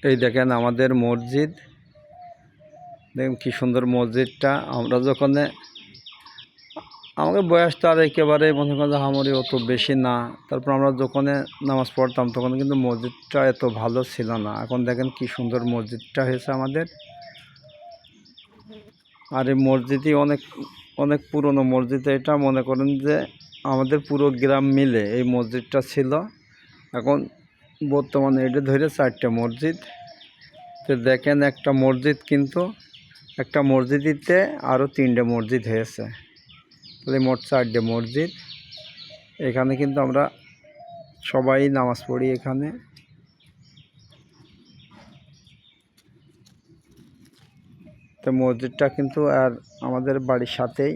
এই দেখেন আমাদের মসজিদ, দেখেন কি সুন্দর মসজিদটা। আমরা যখন, আমাদের বয়স তো আর একেবারে মনে করেন হামরি অত বেশি না, তারপর আমরা যখন নামাজ পড়তাম তখন কিন্তু মসজিদটা এত ভালো ছিল না। এখন দেখেন কি সুন্দর মসজিদটা হয়েছে আমাদের। আর এই মসজিদই অনেক অনেক পুরনো মসজিদ। এটা মনে করেন যে আমাদের পুরো গ্রাম মিলে এই মসজিদটা ছিল। এখন বর্তমানে এটা ধরে 4টে মসজিদ। তো দেখেন একটা মসজিদ, কিন্তু একটা মসজিদে আরও 3টে মসজিদ হয়েছে, তাহলে মোট 4টে মসজিদ। এখানে কিন্তু আমরা সবাই নামাজ পড়ি এখানে। তো মসজিদটা কিন্তু আর আমাদের বাড়ির সাথেই।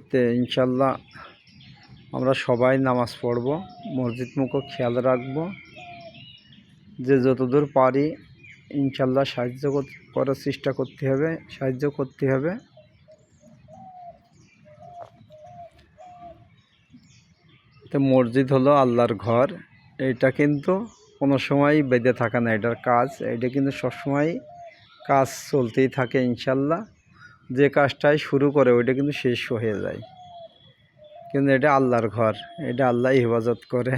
তো ইনশাল্লাহ আমরা সবাই নামাজ পড়ব, মসজিদ মুখও খেয়াল রাখব, যে যতদূর পারি ইনশাল্লাহ সাহায্য করার চেষ্টা করতে হবে, সাহায্য করতে হবে। তো মসজিদ হলো আল্লাহর ঘর। এটা কিন্তু কোনো সময় বেঁধে থাকে না, এটার কাজ, এটা কিন্তু সবসময় কাজ চলতেই থাকে ইনশাল্লাহ। যে কাজটাই শুরু করে ওইটা কিন্তু শেষ হয়ে যায়। কিন্তু এটা আল্লাহর ঘর, এটা আল্লাহ হেফাজত করে।